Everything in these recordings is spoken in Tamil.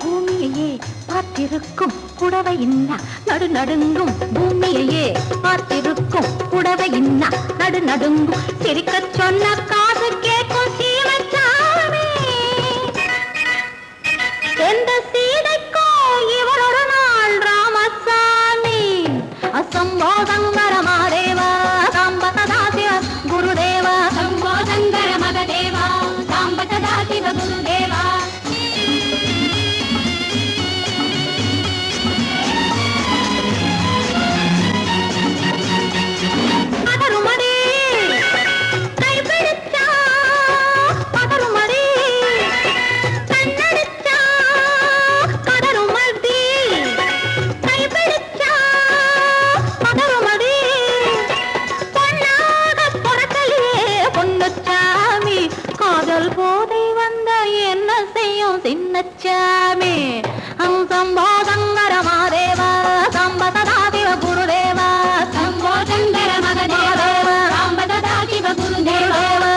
பூமியையே பார்த்திருக்கும் புடவை இன்னா நடு நடுங்கும் பூமியையே பார்த்திருக்கும் புடவை இன்னா நடு நடுங்கும் சிரிக்க சொன்ன காசு கேட்கும் சீமச்சாமி எந்த சீதைக்கோ இவரொரு நாள் ராமசாமி அசம்போ சங்கர மகதேவா சாம்ப சதா சிவ குருதேவா சம்போ சங்கர மகதேவா சாம்ப சதா சிவ குருதேவா போதை வந்த என்ன செய்யும் சின்னச்சாமி சம்போ சங்கர மகதேவா சாம்ப சதா சிவ குருதேவா சம்போ சங்கர மகதேவா சாம்ப சதா சிவ குருதேவா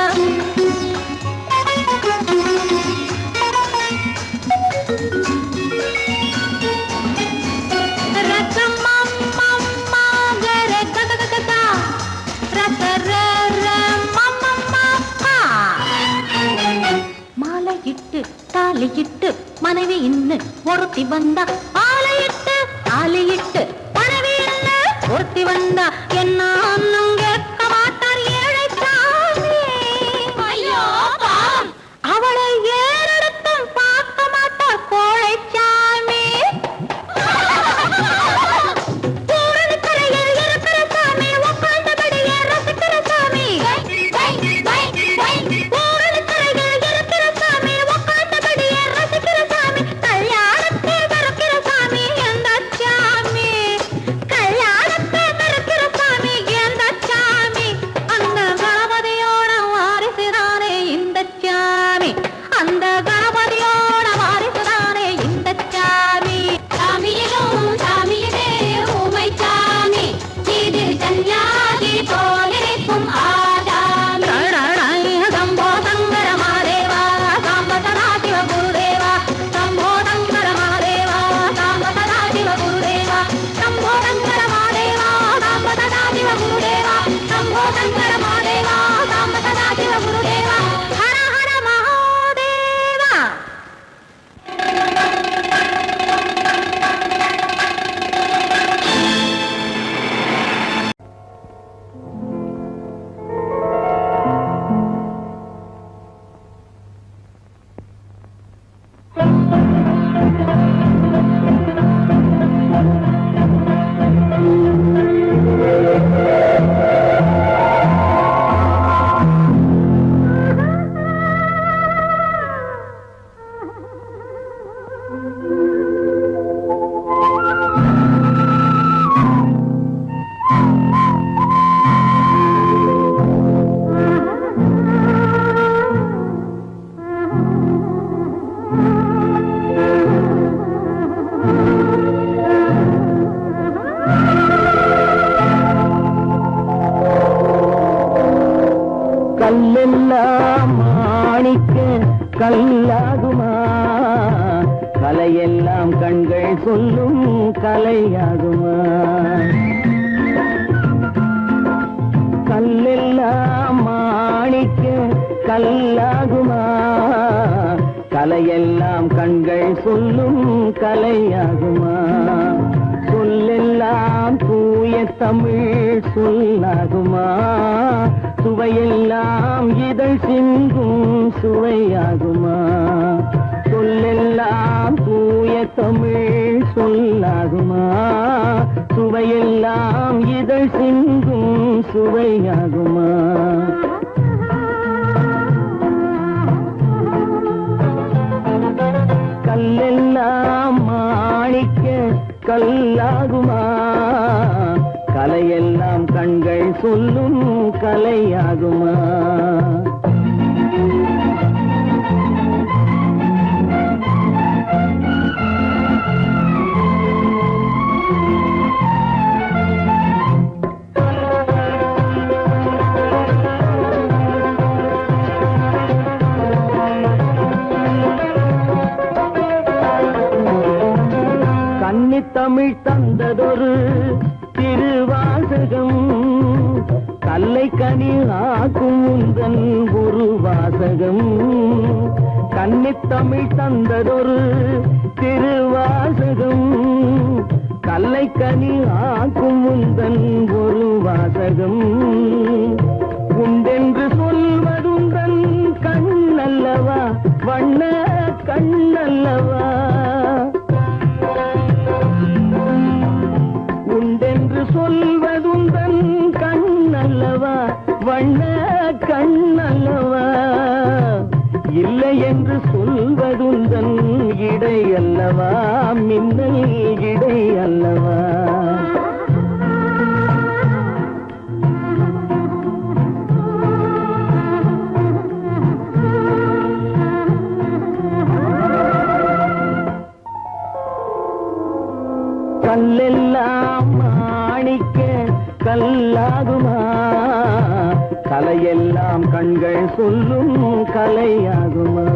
தாலியிட்டு மனைவி இன்னு ஒருத்தி வந்தா ஆலையிட்டு தாலியிட்டு மனைவி இன்னு ஒருத்தி வந்தா என்ன கேட்க மாட்டார் ஏழைச்சாமி அவளை ஏறெடுத்தும் பார்க்க மாட்டார் கோழைச்சாமி கல்லெல்லாம் மாணிக்க கல்லாகுமா கலையெல்லாம் கண்கள் சொல்லும் கலையாகுமா கல்லெல்லாம் மாணிக்க கல்லாகுமா கலையெல்லாம் கண்கள் சொல்லும் கலையாகுமா சொல்லெல்லாம் தூய தமிழ் சொல்லாகுமா சுவையெல்லாம் இதழ் சிந்தும் சுவையாகுமா சொல்லெல்லாம் தூய தமிழ் சொல்லாகுமா சுவையெல்லாம் இதழ் சிந்தும் சுவையாகுமா கல்லெல்லாம் மாணிக்க கல்லாகுமா கலையெல்லாம் கண்கள் சொல்லும் கலையாகுமா தமிழ் தந்ததொரு திருவாசகம் கல்லை கனி ஆக்கும் உந்தன் ஒரு வாசகம் கன்னித்தமிழ் தந்ததொரு திருவாசகம் கல்லை கனி ஆக்கும் உந்தன் ஒரு வாசகம் உண்டென்று சொல்வதுந்தன் கண்ணல்லவா வண்ண கண்ணல்லவா சொல்வதுந்தன் கண்ணல்லவா வண்ண கண்ணல்லவா இல்லை என்று சொல்வதுந்தன் இடை அல்லவா மின்னல் இடை அல்லவா கல்லெல்லாம் மாணிக்க கல்லாகுமா கலையெல்லாம் கண்கள் சொல்லும் கலையாகுமா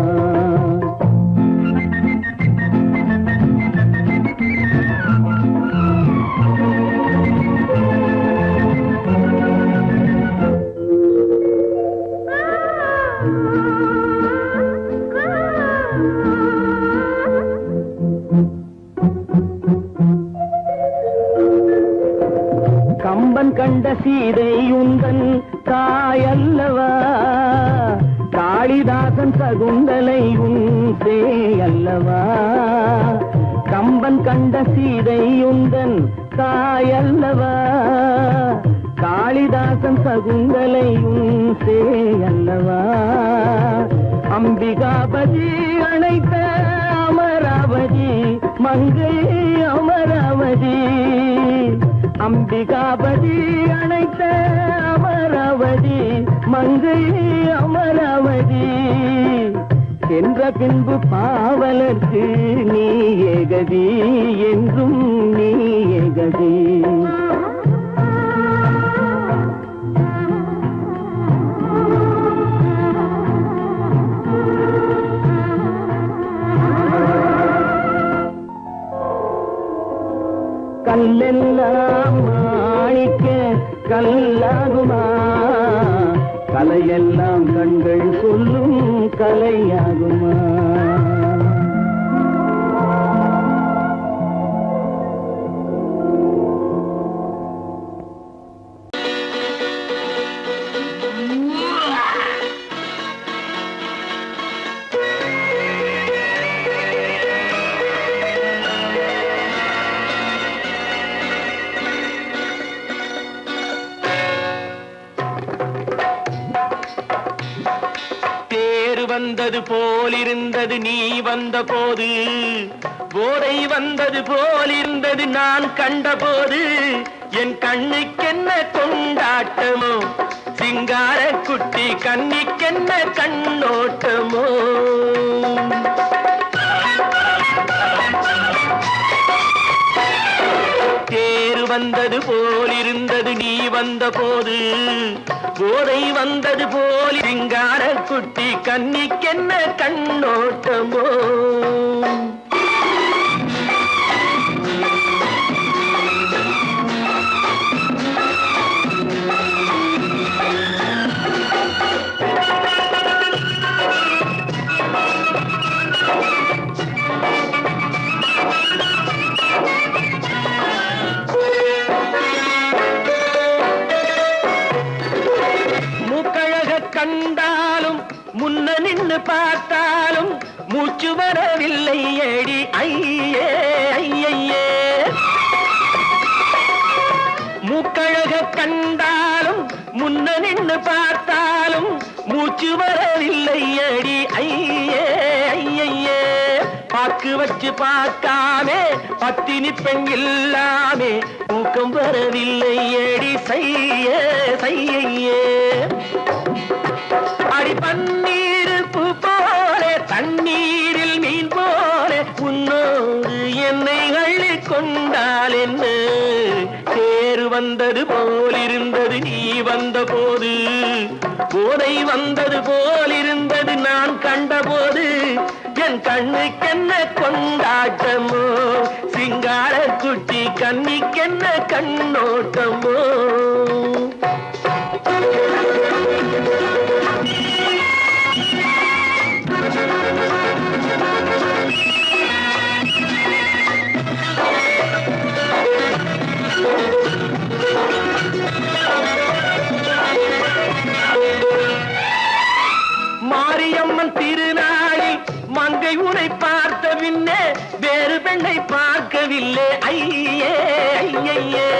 கம்பன் கண்ட சீதை உந்தன் தாயல்லவா காளிதாசன் சகுந்தலை உன் சேயல்லவா கம்பன் கண்ட சீதை உந்தன் தாயல்லவா காளிதாசன் சகுந்தலை உன் சேயல்லவா அம்பிகாபதி அழைத்த அமராவதி மங்கை அமராவதி அம்பிகாபதி அணைத்த அமராவதி மங்கை அமராவதி சென்ற பின்பு பாவலர்க்கு நீ ஏகதி என்றும் நீ ஏகதி கல்லெல்லாம் மாணிக்க கல்லாகுமா கலையெல்லாம் கண்கள் சொல்லும் கலையாகுமா வந்தது போலிருந்தது நீ வந்த போது போதை வந்தது போலிருந்தது நான் கண்டபோது என் கண்ணுக்கென்ன கொண்டாட்டமோ சிங்கார குட்டி கண்ணிக்கென்ன கண்ணோட்டமோ தேர் வந்தது போலிருந்தது நீ வந்த போது போதை வந்தது போல் சிங்கார குட்டி கண்ணிக்கென்ன கண்ணோட்டமோ நின்னு பார்த்தாலும் மூச்சு வரவில்லை ஏடி ஐயே ஐயே மூக்கழக கண்டாலும் முன்ன நின்னு பார்த்தாலும் மூச்சு வரவில்லை அடி ஐயே ஐயே பாக்கு வச்சு பார்க்காமே பத்தினி பெண் இல்லாமே தூக்கம் வரவில்லை அடி செய்ய செய்யே அடி பன்னீர் பூ போல தண்ணீரில் மீன் போல உன்னோடு என்னை அள்ளி கொண்டால் என்ன தேர் வந்தது போலிருந்தது நீ வந்த போது போதை வந்தது போலிருந்தது நான் கண்டபோது என் கண்ணுக்கென்ன கொண்டாட்டமோ சிங்கார குட்டி கண்ணிக்கென்ன கண்ணோட்டமோ மாரியம்மன் திருநாளில் மங்கை உனை பார்த்த பின்னே வேறு பெண்ணை பார்க்கவில்லை ஐயே ஐயே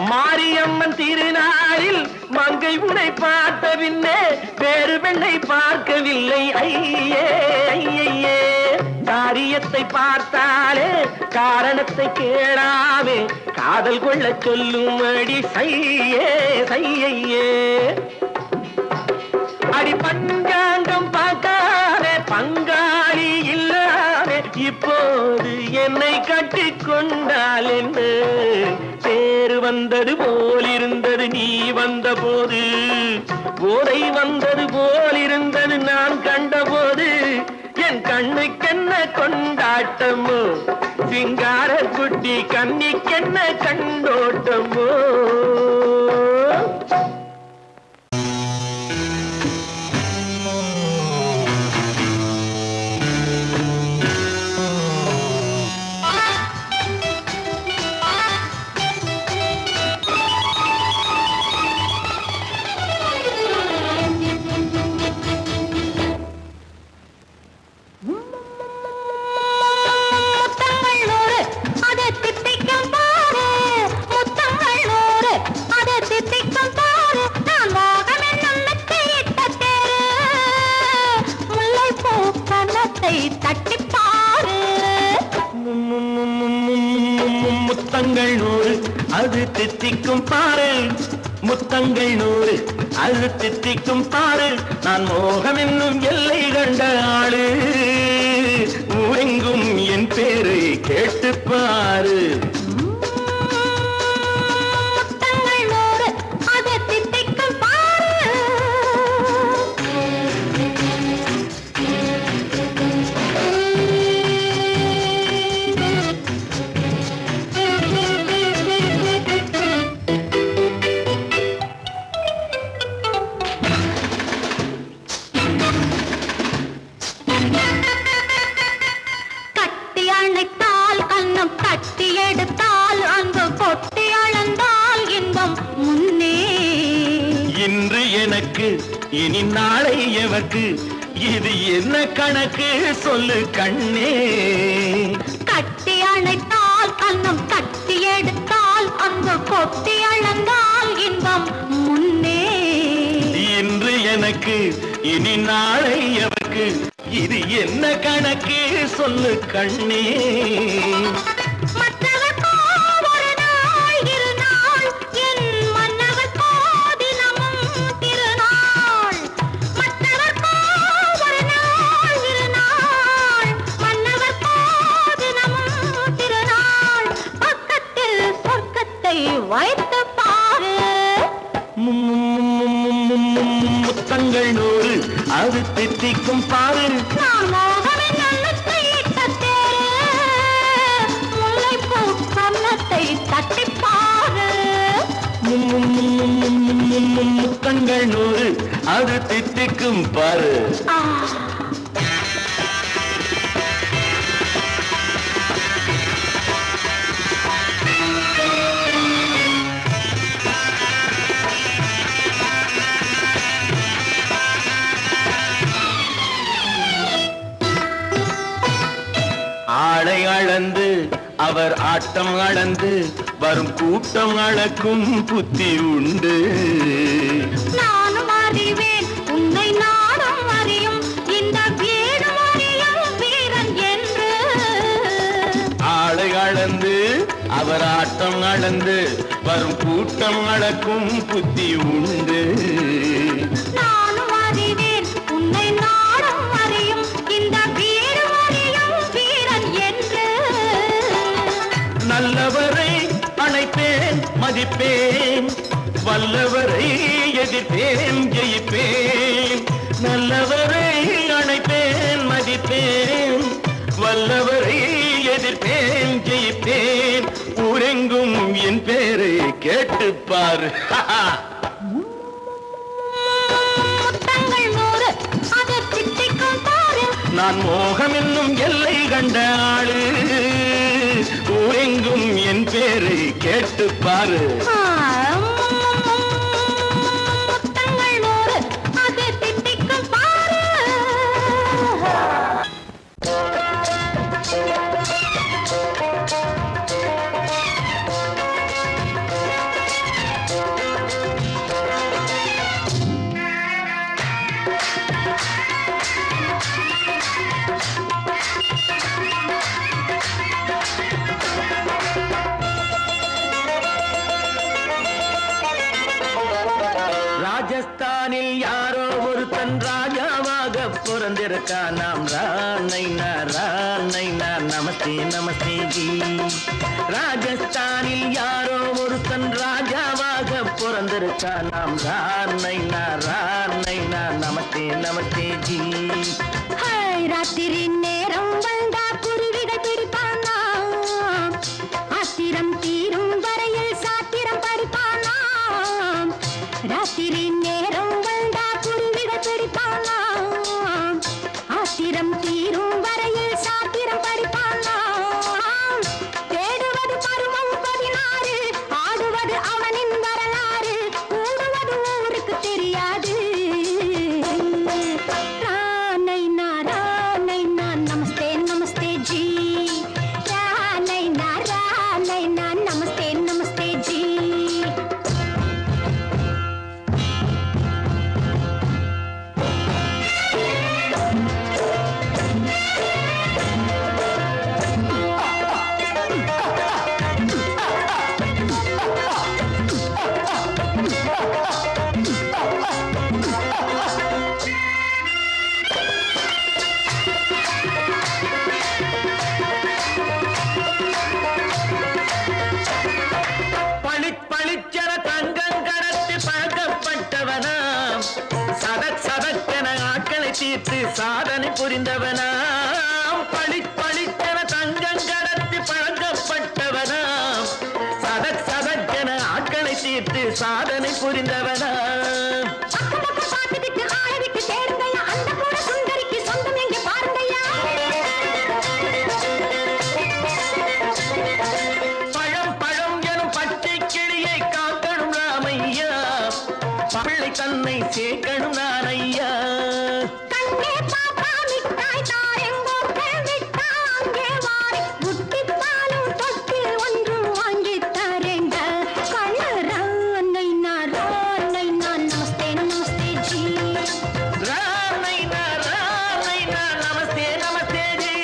மாரியம்மன் திருநாளில் மங்கை உனை பார்த்த பின்னே வேறு பெண்ணை பார்க்கவில்லை ஐயே ஐயே காரியத்தை பார்த்தாலே காரணத்தை கேளாமே காதல் கொள்ள சொல்லும்படி செய்யே செய்யே அடி பஞ்சாங்கம் பார்க்காதே பங்காளி இல்லாமே இப்போது என்னை கட்டி கொண்டால் என்ன தேர் வந்தது போலிருந்தது நீ வந்த போது போதை வந்தது போலிருந்தது நான் கண்டபோது என் கண்ணுக்கென்ன கொண்டாட்டமோ சிங்கார குட்டி கண்ணிக்கென்ன கண்டோட்டமோ முத்தங்கள் நூறு அது தித்திக்கும் பாரு முத்தங்கள் நூறு அது தித்திக்கும் பாரு நான் மோகம் என்னும் எல்லை கண்ட ஆளு ஊரெங்கும் என் பேரை கேட்டு பாரு இனி நாளை எவர்க்கு இது என்ன கணக்கு சொல்லு கண்ணே கட்டி அணைத்தால் கண்ணம் கட்டி எடுத்தால் அங்கு கொட்டி அளந்தால் இன்பம் முன்னே இன்று எனக்கு இனி நாளை எவர்க்கு இது என்ன கணக்கு சொல்லு கண்ணே வைத்து பாரு முத்தங்கள் நூறு அது தித்திக்கும் பாரு முல்லைப்பூ கன்னத்தை தட்டி பாரு முத்தங்கள் நூறு அது தித்திக்கும் பாரு ஆளை அளந்து அவர் ஆட்டம் அளந்து வரும் கூட்டம் அளக்கும் புத்தி உண்டு. நானும் அறிவேன் உன்னை நாடும் அறியும் இந்த வீடும் அறியும் வீரன் என்று. ஆளை அளந்து அவர் ஆட்டம் அளந்து வரும் கூட்டம் அளக்கும் புத்தி உண்டு. நானும் அறிவேன் உன்னை நாடும் அறியும் இந்த வீடும் அறியும் வீரன் என்று. நல்லவரை அணைப்பேன் மதிப்பேன், வல்லவரை எதிர்ப்பேன் ஜெயிப்பேன். நல்லவரை அணைப்பேன் மதிப்பேன், வல்லவரை எதிர்ப்பேன் ஜெயிப்பேன். ஊரெங்கும் என் பேரை கேட்டுப்பார். முத்தங்கள் 100 அது தித்திக்கும் பாரு. நான் மோகம் என்னும் எல்லை கண்ட ஆளு. ஊரெங்கும் என் பேரை கேட்டுப்பாரு. முத்தங்கள் 100 அது தித்திக்கும் பாரு. ராஜஸ்தானில் யாரோ ஒருத்தன் ராஜாவாக பிறந்திருக்கான். நாம் ராணைனா ராணைனா நமஸ்தே நமஸ்தே ஜி. ராஜஸ்தானில் யாரோ ஒருத்தன் ராஜாவாக பிறந்திருக்கான். நாம் ராணைனா ராணைனா நமஸ்தே நமஸ்தே ஜி. ராத்திரி நேரம் வந்தா குருவிகள் பிடிப்பானா, ஆத்திரம் தீரும் வரையில் சாத்திரம் படிப்பானா. ராத்திரி நேரம் வந்தா குருவிகள் பிடிப்பானா, ஆத்திரம் தீரும் வரையில் சாத்திரம் படிப்பானா. தேடுவது பருவம் 16, ஆடுவது அவனின் வரலாறு, கூடுவது ஊருக்கு தெரியாது. நமஸ்தே நமஸ்தே ஜி. நமஸ்தே நமஸ்தே ஜி. பளிச்சென தங்கம் கடத்தி பழக்கப்பட்டவனாம், சதக் சதக்கென ஆட்களை தீர்த்து சாதனை புரிந்தவனாம். பளிச்சென தங்கம் கடத்தி பழக்கப்பட்டவனாம், சதக் சதக்கென ஆட்களை தீர்த்து சாதனை புரிந்தவனாம். பிள்ளை தன்னை சேர்க்கணும் நான் ஐயா. கண்ணே பாப்பா மிட்டாய் தாரெங்கோ விட்டா அங்கே வாரி புட்டிப்பாலும் தொட்டு ஒன்று வாங்கி தரேங்க. கண்ணை நான் நமஸ்தே நமஸ்தே ஜி. ராணை நான் நமஸ்தே நமஸ்தே ஜி.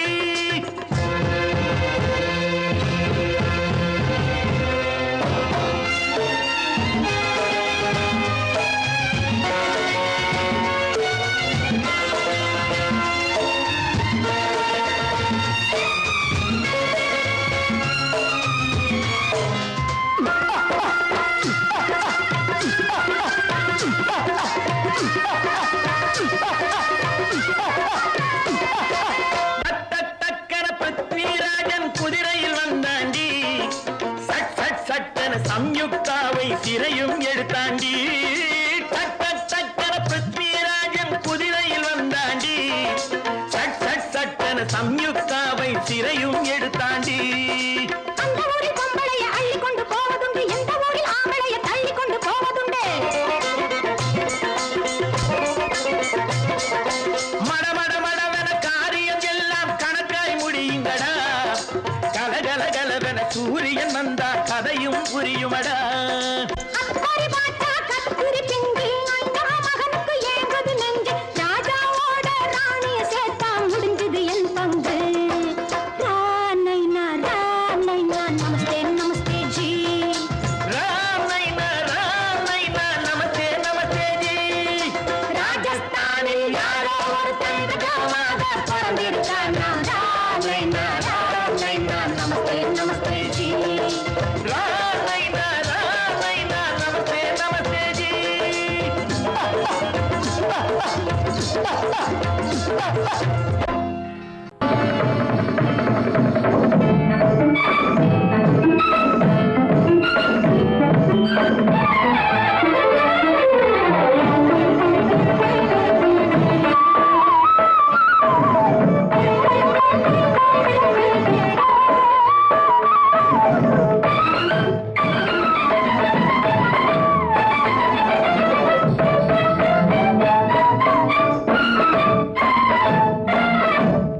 குதிரையில் வந்தாண்டி, சட் சட் சட்டன சம்யுக்தாவை சிறையும் எடுத்தாண்டி. சட்டன பிருத்விராஜன் குதிரையில் வந்தாண்டி, சட் சட் சட்டன சம்யுக்தாவை சிறையும் எடுத்தாண்டி. அந்த ஊரில் பொம்பளைய அள்ளி கொண்டு போவதுண்டு, எந்த ஊரில் ஆம்பளைய தள்ளி கொண்டு போவதுண்டு. மடமடவென காரியம் எல்லாம் கணக்காய் முடியுங்கடா. நமஸ்தே நமஸ்தே ஜி. ராம் நைனா நமஸ்தே நமஸ்தே ஜி. ராஜஸ்தானில் யாரோ ஒருத்தன் ராஜாவாக பிறந்திருக்கானா. ராம் நைனா நமஸ்தே நமஸ்தே ஜி. ராம் நைனா நமஸ்தே நமஸ்தே ஜி.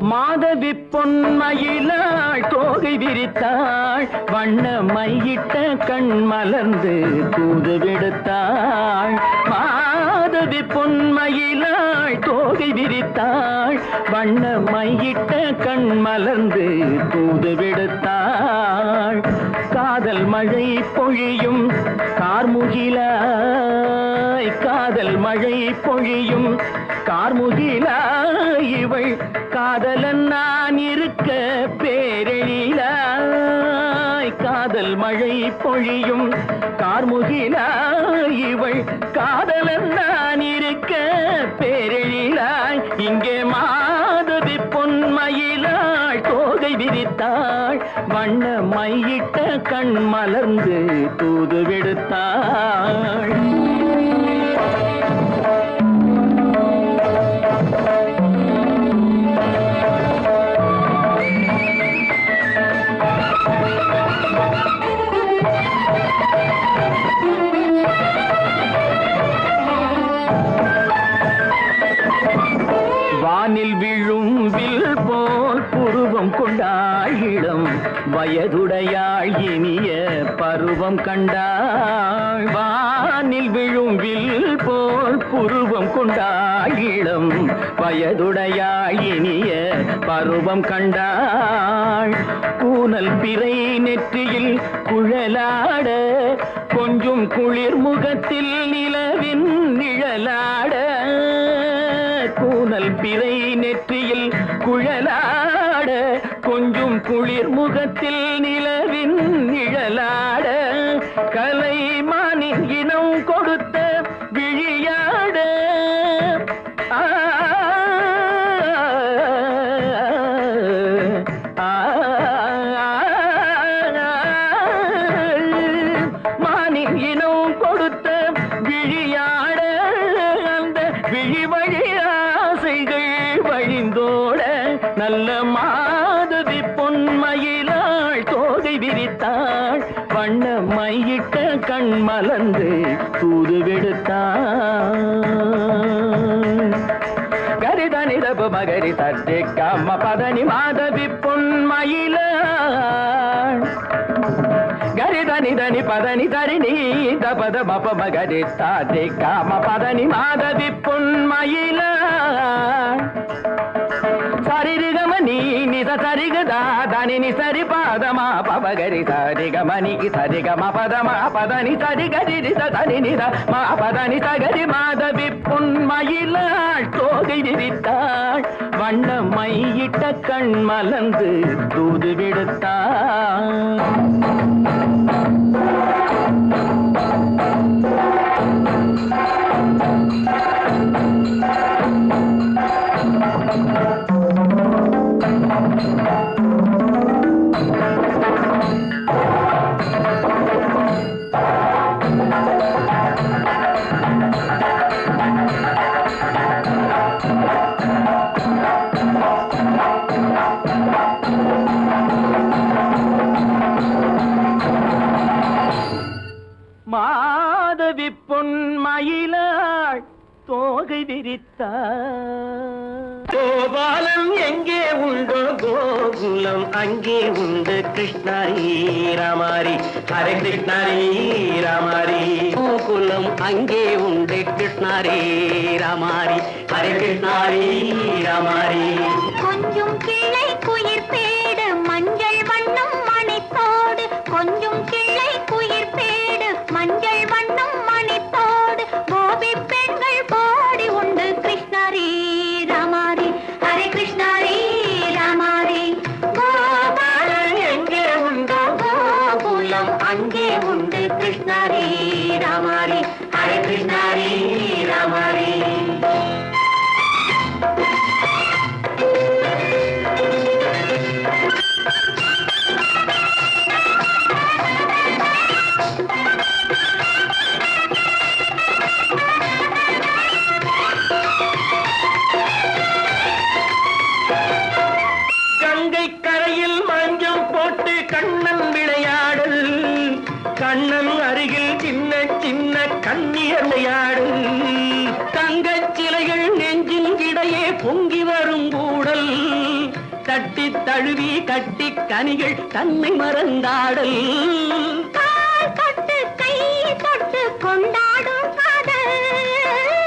மாதவி பொன்மயிலாள் தோகை விரித்தாள், வண்ண மையிட்ட கண் மலர்ந்து தூது விடுத்தாள். மாதவி பொன்மயிலாள் தோகை விரித்தாள், வண்ண மையிட்ட கண் மலர்ந்து தூது விடுத்தாள். காதல் மழை பொழியும் கார்முகிலாய், காதல் மழை பொழியும் கார்முகிலாய், இவள் காதலன் நான் இருக்க பேரெழிலாய். காதல் மழை பொழியும் கார்முகிலாய், இவள் காதலன் நான் இருக்க பேரெழிலாய். இங்கே மாதவி பொன்மயிலாள் தோகை விரித்தாள், வண்ண மையிட்ட கண் மலர்ந்து தூது விடுத்தாள். வானில் விழும் வில் போல் புருவம் கொண்டாள் இளம் வயதுடையாள் இனிய பருவம் கண்டாள். வானில் விழும் வில் போல் புருவம் கொண்டாள் இளம் வயதுடையாள் இனிய பருவம் கண்டாள். கூனல் பிறை நெற்றியில் குழலாட, கொஞ்சம் குளிர் முகத்தில் நிலவின் நிழலாட. கூனல் பிறை நெற்றியில் குழலாட, கொஞ்சம் குளிர் முகத்தில் நிலவின் நிழலாட. கலைமானின் இனம் கொடுத்த விழியாட. மானின் இனம் கொடுத்த விழியாட, அந்த விழி வழி ஆசைகள் வழிந்தோட. நல்ல மாதவி பொன்மயிலாள் தோகை விரித்தாள், வண்ண மையிட்ட கண் மலர்ந்து தூது விடுத்தாள். கரிதனி தப மகரி சர்ஜி கம்ம பதனி மாதவி பொன்மயிலாள். கரிதனி தனி பதனி தரிணி தபத மப மகரி சார்ஜி கம்ம பதனி மாதவி பொன்மயிலாள். சரிகமணி நித சரிகதா தனி நி சரி பாதமா பபகரி சரிகமணி சரிகம பதமா பதனி சரிகரி தனி நித மா பதனி சகரி மாதவி பொன்மயிலாள் தோகை விரித்தாள், வண்ண மையிட்ட கண் மலர்ந்து தூது விடுத்தாள். மாதவி பொன்மயிலாள் தோகை விரித்தாள். கோபாலம் எங்கே உண்டோ கோகுலம் அங்கே உண்டு கிருஷ்ணாரி ராமாரி ஹரே கிருஷ்ணாரி ராமாரி. கோகுலம் அங்கே உண்டு கிருஷ்ணாரி ராமாரி ஹரே கிருஷ்ணாரி ராமாரி. கொஞ்சம் கிளை குயிர் பேடு மஞ்சள் வண்ணம் மணித்தோடு, கண்ணியர் விளையாடு தங்கச் சிலைகள் நெஞ்சின் கிடையே பொங்கி வரும் கூடல் தட்டி தழுவி கட்டி கனிகள் தன்னை மறந்தாடல் கால் தொட்டு கை தொட்டு கொண்டாடும் காதல்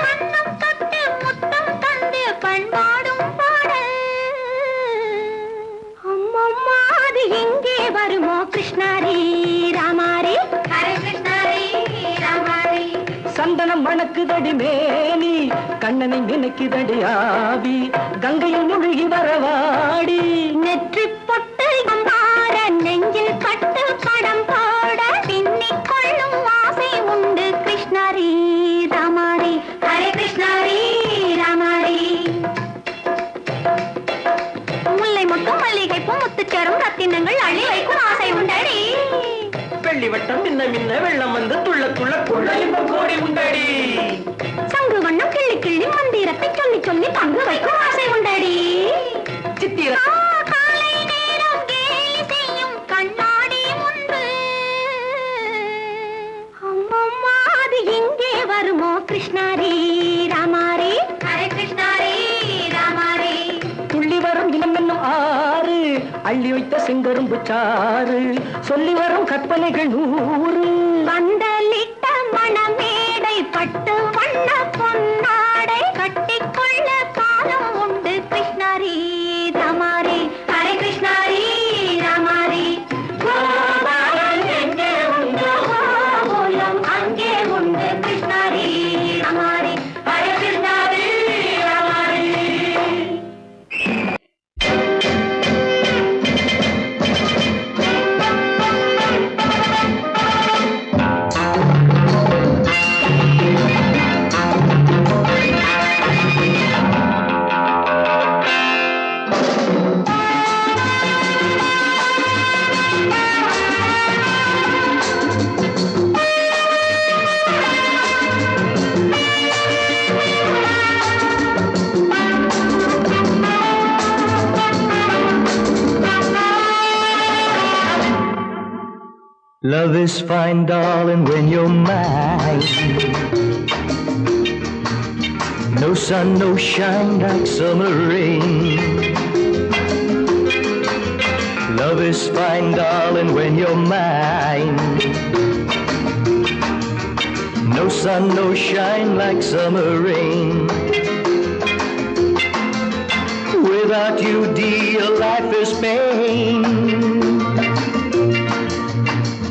கண்ணம் தொட்டு முத்தம் தந்து பண்பாடும் பாடல் அம்மம்மா அது எங்கே வருமோ கிருஷ்ணாரி ராமாரி ஹரே கிருஷ்ணாரி ராமாரி சந்தனம் மணக்குதடி மேனி கண்ணனை நினைக்குதடி ஆவி கங்கையில் முழுகி வரவாடி நெற்றி பொட்டு மாற நெஞ்சில் கட்டு படம் போட பின்னிக் கொள்ளும் ஆசை உண்டு கிருஷ்ணாரி ராமாரி ஹரே கிருஷ்ணாரி ராமாரி முல்லை மொட்டும் மல்லிகை பூ முத்துச்சரம் ரத்தினங்கள் அள்ளி வைக்கும் ஆசை உண்டடி வெள்ளி வட்டம் மின்ன மின்ன வெள்ளம் வந்து துள்ள துள்ள கொள்ள இன்பம் கோடி உண்டடி சங்கு வண்ணம் கிள்ளி கிள்ளி மந்திரத்தை சொல்லி சொல்லி பங்கு வைக்கும் ஆசை உண்டடி சித்திர காலை நேரம் கேலி செய்யும் கண்ணாடி முன்பு அம்மம்மா அது எங்கே வருமோ கிருஷ்ணாரி ராமாரி ஹரே கிருஷ்ணாரி ராமாரி துள்ளி வரும் இனம் என்னும் ஆறு அள்ளி வைத்த செங்கரும்பு சாறு சொல்லி வரும் கற்பனைகள் 100 பந்தலிட்ட மணமேடை பட்டு வண்ண பொன்னாடை கட்டிக்கொள்ள காலம் உண்டு கிருஷ்ணாரி ராமாரி ஹரே கிருஷ்ணாரி ராமாரி கோபாலன் எங்கே உண்டு கோகுலம் அங்கே உண்டு கிருஷ்ணாரி ராமாரி Hare கிருஷ்ணாரி ராமாரி Love is fine, darling, when you're mine. No sun, no shine like summer rain. Love is fine, darling, when you're mine. No sun, no shine like summer rain. Without you, dear, life is pain.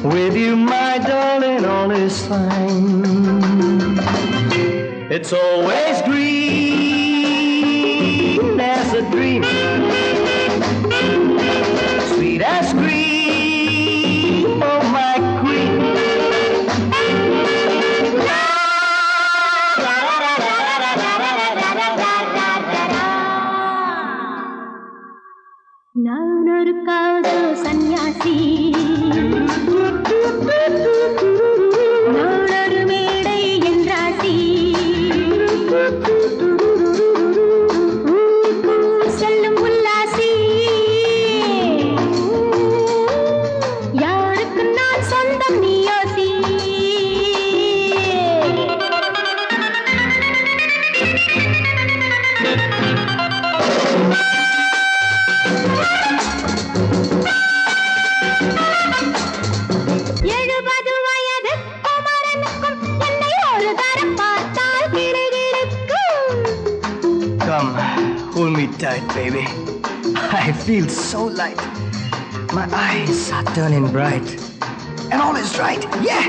With you, my darling, all is fine. It's always green as a dream, sweet as cream, oh my queen. நான் ஒரு காதல் சன்னியாசி நான் ஒரு மேடை என்றாசி செல்லும் உல்லாசி யாருக்கு நான் சொந்தம் நீ யோசி Come, hold me tight, baby. I feel so light. My eyes are turning bright. And all is right, yeah!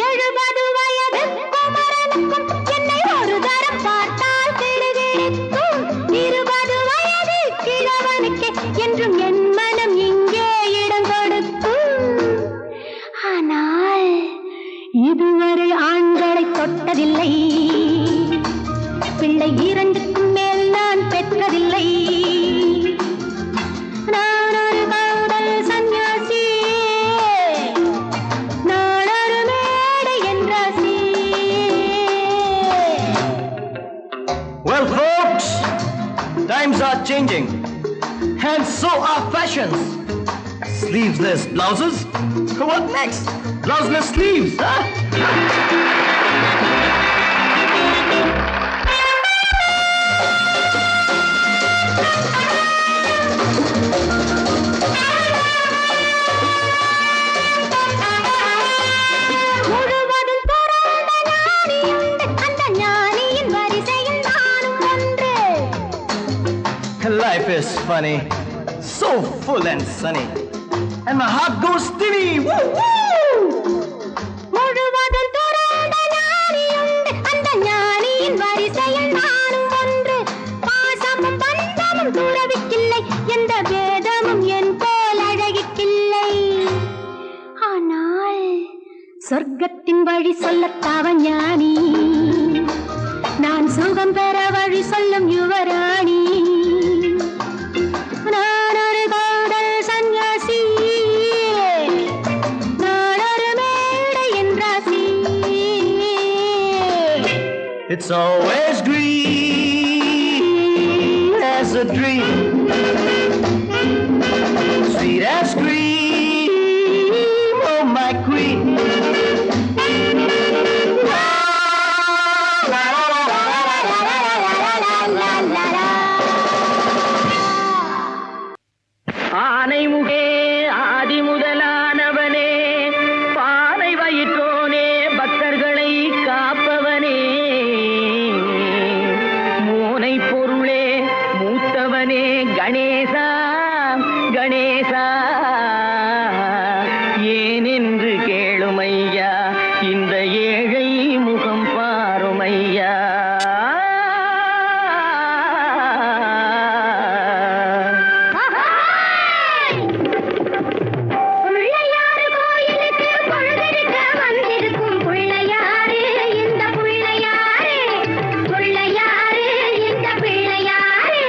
70 வயது குமரனுக்கும் என்னை ஒரு தரம் பார்த்தால் கிடுகிடுக்கும் 20 வயது கிழவனுக்கு என்றும் என் மனம் இங்கே இடம் கொடுக்கும் ஆனால் இதுவரை ஆண்களை தொட்டதில்லை பிள்ளை 2க்கும் மேல் நான் பெற்றதில்லை நான் ஒரு காதல் சன்னியாசி நான் ஒரு மேடை என்றாசி Well, folks, times are changing. And so are fashions. Sleeveless blouses? What next? Blouseless sleeves, huh? Life is funny, so full and sunny, and my heart goes steady. Woo woo! முழுவதும் துறந்த ஞானியுண்டு, அந்த ஞானியின் வரிசையில் நானும் ஒன்று. பாசமும் பந்தமும் துறவிக்கில்லை, எந்த வேதமும் என் போல் அழகிக்கில்லை. ஆனால் சொர்க்கத்தின் வழி சொல்லத்தாவன் ஞானி, நான் சுகம் பெற வழி சொல்லும் யுவராணி. நான் ஒரு காதல் சன்யாசி, நான் ஒரு மேடையின் ராசி. It's always green as a dream, sweet as cream, oh my queen. ஆனை முகே ஆதி முதலானவனே, பானை வயிற்றோனே, பக்தர்களை காப்பவனே, மூனை பொருளே மூத்தவனே, கணேசா கணேசா, ஏனென்று கேளுமையா, இந்த ஏழை முகம் பாருமையா. பிள்ளையாரு கோயிலுக்கு பொழுதெடுக்க வந்திருக்கும் பிள்ளையாரு, இந்த பிள்ளையாரு. பிள்ளையாரு, இந்த பிள்ளையாரு.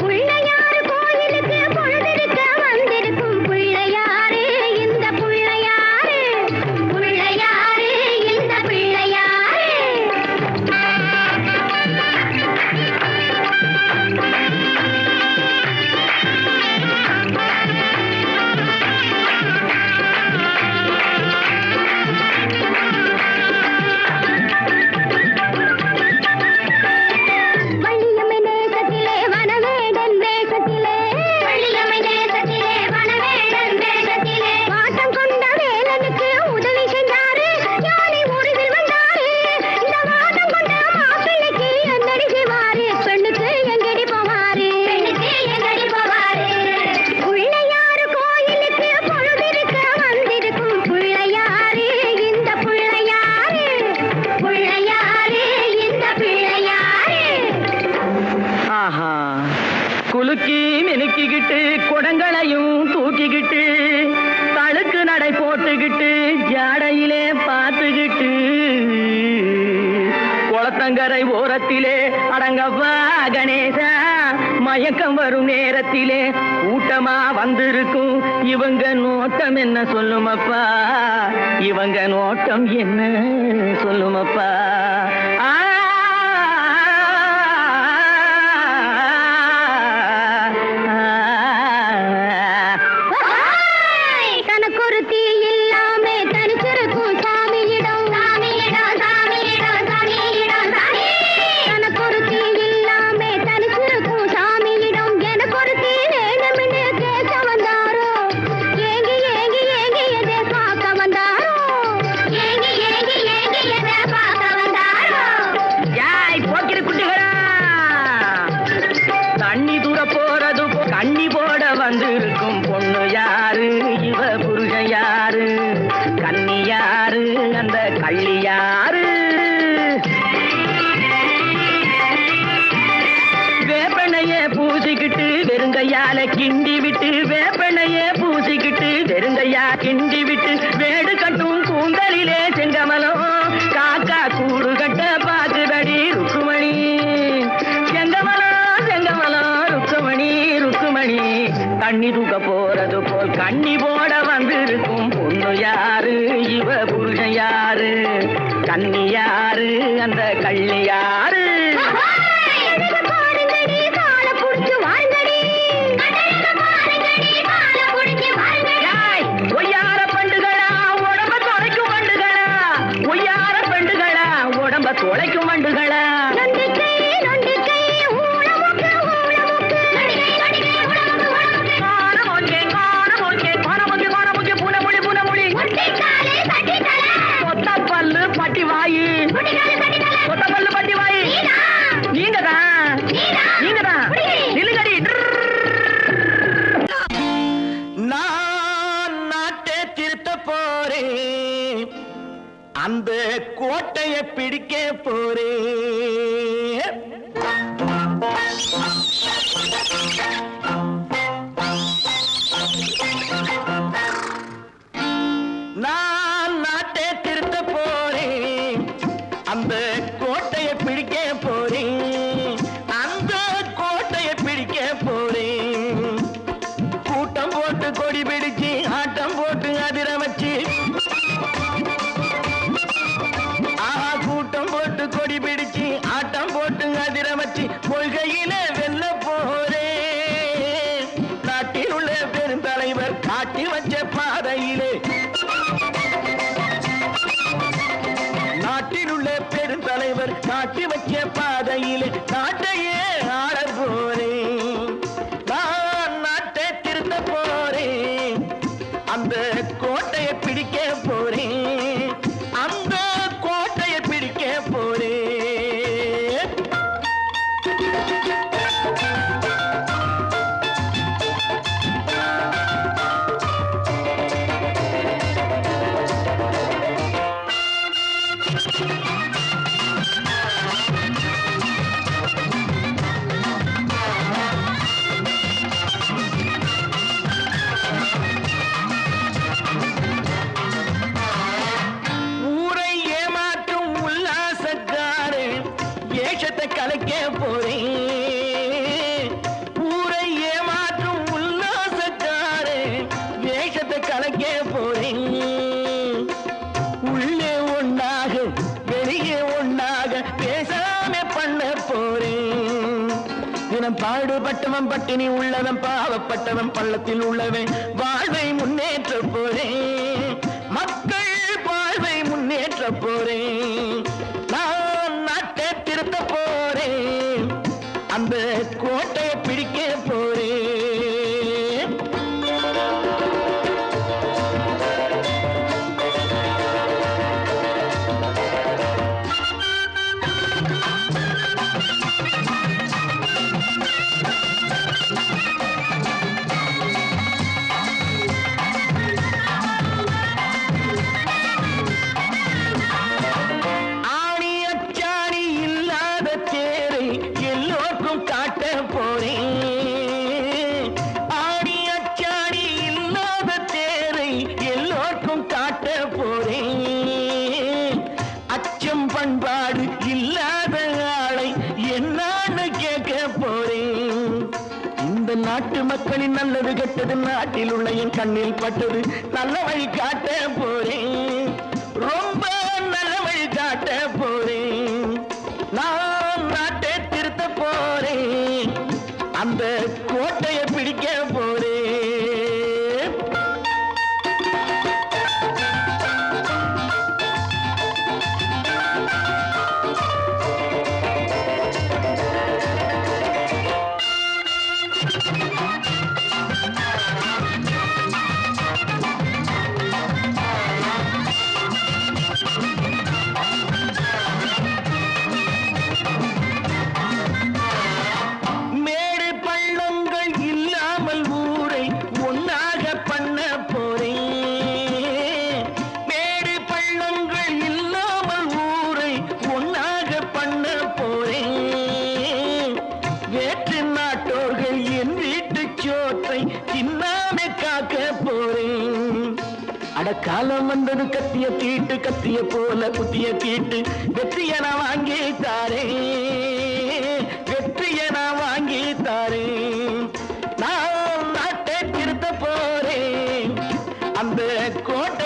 பிள்ளையாரு கோயிலுக்கு பொழுதெடுக்க வந்திருக்கும் பிள்ளையாரு, இந்த பிள்ளையாரு. பிள்ளையாரு, இந்த பிள்ளையாரு. வள்ளியம்மை நேசத்திலே வனவேடன் வேஷத்திலே, வள்ளியம்மை நேசத்திலே வனவேடன் வேஷத்திலே, வாட்டம் கொண்ட வேலனுக்கு உதவி செஞ்சாரு, ஞானி உருவில் வந்தாரு. இந்த வாட்டம் கொண்ட மாப்பிள்ளைக்கு என்னடி செய்வாரு, பெண்ணுக்கு எங்கடி போவாரு, பெண்ணுக்கு எங்கடி போவாரு. பிள்ளையாரு கோயிலுக்கு பொழுதிருக்க வந்திருக்கும் பிள்ளையாரு, இந்த பிள்ளையாரு. பிள்ளையாரு, இந்த பிள்ளையாரு. ஆஹா, குலுக்கி மினுக்கிக்கிட்டு குடங்களையும் தூக்கிக்கிட்டு, தழுக்கு நடை போட்டுக்கிட்டு, ஜாடையிலே பார்த்துக்கிட்டு, குளத்தங்கரை ஓரத்திலே அடங்கப்பா கணேசா, மயக்கம் வரும் நேரத்திலே கூட்டமா வந்திருக்கும் இவங்க நோட்டம் என்ன சொல்லுமப்பா, இவங்க நோட்டம் என்ன சொல்லுமப்பா. தனக்கொருத்தி இல்லாம தனிச்சிருக்கும் சாமியிடம், சாமியிடம், சாமியிடம், சாமியிடம், சாமி. தனக்கொருத்தி இல்லாம தனிச்சிருக்கும் சாமியிடம், எனக்கொருத்தி வேணும்னு கேட்க வந்தாரோ, ஏங்கி ஏங்கி ஏங்கி எதை பார்க்க வந்தாரோ, ஏங்கி ஏங்கி ஏங்கி எதை பார்க்க வந்தாரோ. யாய் போக்கிற குட்டிகளா, தண்ணி தூர போறது கண்ணி போட வந்திருக்கும் பொண்ணு யாரு, இவ புருஷன் யாரு, கண்ணி யாரு, அந்த கள்ளி யாரு. வேப்பெண்ணைய பூசிக்கிட்டு வெறுங்கையால கிண்டி விட்டு, வேப்பெண்ணைய பூசிக்கிட்டு வெறுங்கையா கிண்டி விட்டு, வேடு கட்டும் கூந்தலிலே செங்கமலம் காக்கா கூடு கட்ட பாக்குதடி ருக்குமணி. செங்கமலம் செங்கமலம் ருக்குமணி ருக்குமணி, தண்ணி தூக்க போறது போல் கண்ணி போட வந்திருக்கும் பொண்ணு யாரு, இவ புருஷன் யாரு, கண்ணி யாரு, அந்த கள்ளி யாரு. அழகு பாருங்கடி, காலை புடிச்சு வாருங்கடி. அழகு பாருங்கடி, காலை புடிச்சு வாருங்கடி. ஏய், ஒய்யார பண்டுகளா, உடம்ப தொலைக்கும் வண்டுகளா, ஒய்யார பண்டுகளா, உடம்ப தொலைக்கும் வண்டுகளா. நொண்டிக்கை, நொண்டிக்கை, ஊளமுக்கு, ஊளமுக்கு. நொண்டிக்கை, நொண்டிக்கை, ஊளமுக்கு, ஊளமுக்கு. காணமோச்சே, காணமோச்சே, காணமோச்சே, காணமோச்சே, புனமுடி, புனமுடி. ஒட்டிக்காலே, தட்டித்தலை. கொத்த பல்லு பட்டி வாயி, ஒட்டிக்காலே, தட்டித்தலை. கொத்த பல்லு பட்டி வாயி. அந்த கோட்டையை பிடிக்க போறேன். நான் நாட்டை திருத்த போறேன். அந்த கோட்டையை பிடிக்க போறேன். அந்த கோட்டையை பிடிக்க போறேன். கூட்டம் போட்டு கொடி பிடிச்சு ஆட்டம் போட்டு அதிர வச்சு கூட்டம் போட்டு கொடி பிடிச்சு ஆட்டம் போட்டு அதிர வச்சு கொள்கையில வெல்ல போறேன். நாட்டில் உள்ள பெருந்தலைவர் காட்டி வச்ச பாதையிலே நாட்டில் உள்ள பெருந்தலைவர் காட்டி வச்ச பாதையிலே நாட்டையே ஆள போறேன். நான் நாட்டை திருத்த போறேன். அந்த கோட்டையை பிடிக்க போறேன். அந்த கோட்டையை பிடிக்க போறேன். ஊரை ஏமாற்றும் உல்லாசக்காரன் ஏஷத்தை கலைக்க போறேன். ஊரை ஏமாற்றும் உல்லாசக்காரன் வேஷத்தை கலைக்க போறேன். உள்ளே ஒன்றாக வெளியே ஒன்றாக பேசாம பண்ண போறேன். தினம் பாடுபட்டவன் பட்டினி உள்ளவன் பாவப்பட்டவன் பள்ளத்தில் உள்ளவன் வாழ்வை முன்னேற்ற போறேன். மக்கள் வாழ்வை முன்னேற்ற போறேன். நான் நாட்டை திருத்த போறேன். அந்த கோட்டையை பிடிக்க போறேன். ஆணி அச்சாணி இல்லாத தேரை எல்லோருக்கும் காட்ட போறேன். ஆணி அச்சாணி இல்லாத தேரை எல்லோருக்கும் காட்ட போறேன். அச்சம் பண்பாடு இல்லாத ஆளை என்னான்னு கேட்க போறேன். இந்த நாட்டு மக்களின் நல்லது கெட்டது நாட்டில் உள்ள என் கண்ணில் பட்டது நல்ல வழி காட்ட போறேன். ரொம்ப நல்ல வழி காட்ட போறேன். நான் நாட்டை திருத்த போறேன். அந்த கோட்டையை பிடிக்க போறேன். மேடு பள்ளங்கள் இல்லாமல் ஊரை ஒன்னாக பண்ண போறேன். மேடு பள்ளங்கள் இல்லாமல் ஊரை ஒன்னாக பண்ண போறேன். வேற்று நாட்டோர்கள் என் வீட்டு சோற்றை தின்னாமே காக்க போறேன். அடக்காலம் வந்தது கத்திய தீட்டு கத்திய போல குத்திய தீட்டு வெற்றிய நான் வாங்கி தாரேன். வெற்றிய நான் வாங்கி தாரேன். நான் நாட்டை திருத்த போறேன். அந்த கோட்டை